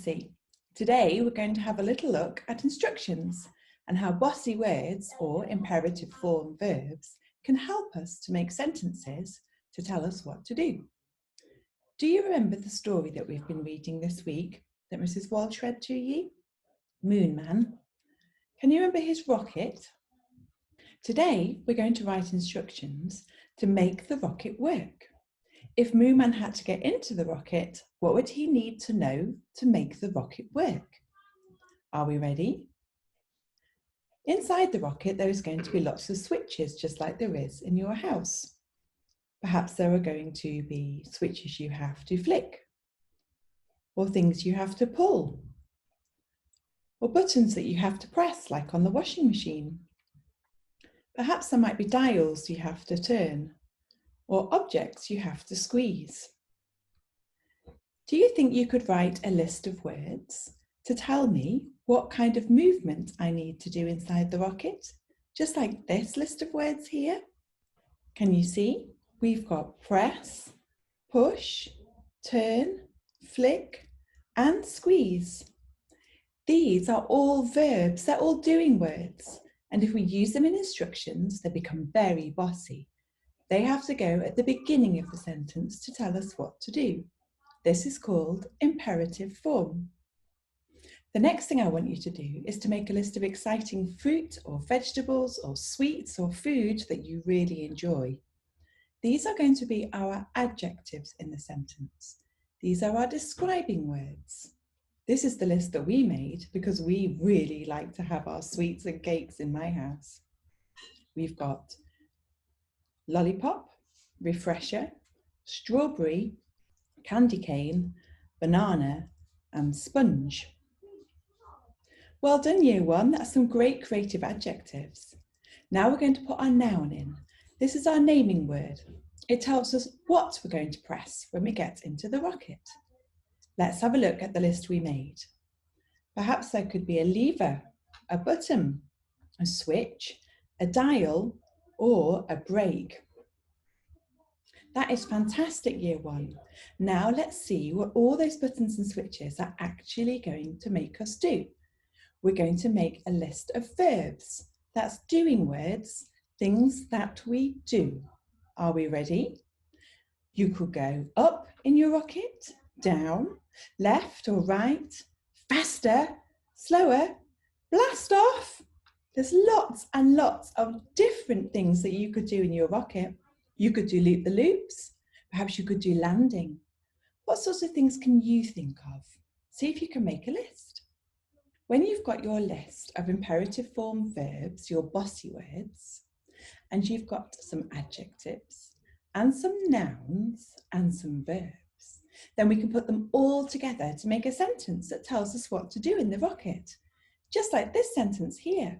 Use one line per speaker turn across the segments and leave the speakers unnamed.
Lucy. Today we're going to have a little look at instructions and how bossy words or imperative form verbs can help us to make sentences to tell us what to do. Do you remember the story that we've been reading this week that Mrs. Walsh read to you? Moon Man. Can you remember his rocket? Today we're going to write instructions to make the rocket work. If Moon Man had to get into the rocket, what would he need to know to make the rocket work? Are we ready? Inside the rocket, there is going to be lots of switches, just like there is in your house. Perhaps there are going to be switches you have to flick, or things you have to pull, or buttons that you have to press, like on the washing machine. Perhaps there might be dials you have to turn, or objects you have to squeeze. Do you think you could write a list of words to tell me what kind of movement I need to do inside the rocket? Just like this list of words here. Can you see? We've got press, push, turn, flick, and squeeze. These are all verbs, they're all doing words. And if we use them in instructions, they become very bossy. They have to go at the beginning of the sentence to tell us what to do. This is called imperative form. The next thing I want you to do is to make a list of exciting fruit or vegetables or sweets or food that you really enjoy. These are going to be our adjectives in the sentence. These are our describing words. This is the list that we made because we really like to have our sweets and cakes in my house. We've got lollipop, refresher, strawberry, candy cane, banana, and sponge. Well done, Year 1. That's some great creative adjectives. Now we're going to put our noun in. This is our naming word. It tells us what we're going to press when we get into the rocket. Let's have a look at the list we made. Perhaps there could be a lever, a button, a switch, a dial, or a brake. That is fantastic, Year 1. Now let's see what all those buttons and switches are actually going to make us do. We're going to make a list of verbs. That's doing words, things that we do. Are we ready? You could go up in your rocket, down, left or right, faster, slower, blast off. There's lots and lots of different things that you could do in your rocket. You could do loop the loops. Perhaps you could do landing. What sorts of things can you think of? See if you can make a list. When you've got your list of imperative form verbs, your bossy words, and you've got some adjectives and some nouns and some verbs, then we can put them all together to make a sentence that tells us what to do in the rocket. Just like this sentence here.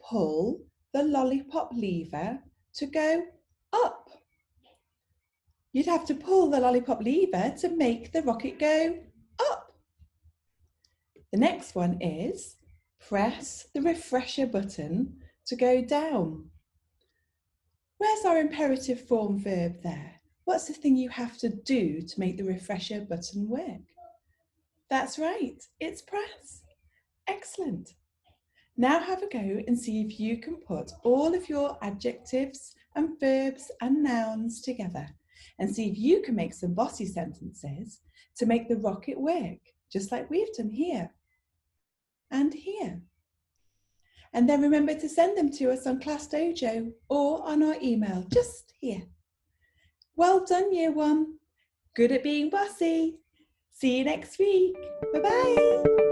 Pull the lollipop lever to go up. You'd have to pull the lollipop lever to make the rocket go up. The next one is press the refresher button to go down. Where's our imperative form verb there? What's the thing you have to do to make the refresher button work? That's right, it's press. Excellent. Now have a go and see if you can put all of your adjectives and verbs and nouns together and see if you can make some bossy sentences to make the rocket work, just like we've done here and here. And then remember to send them to us on Class Dojo or on our email just here. Well done, Year 1. Good at being bossy. See you next week. Bye-bye.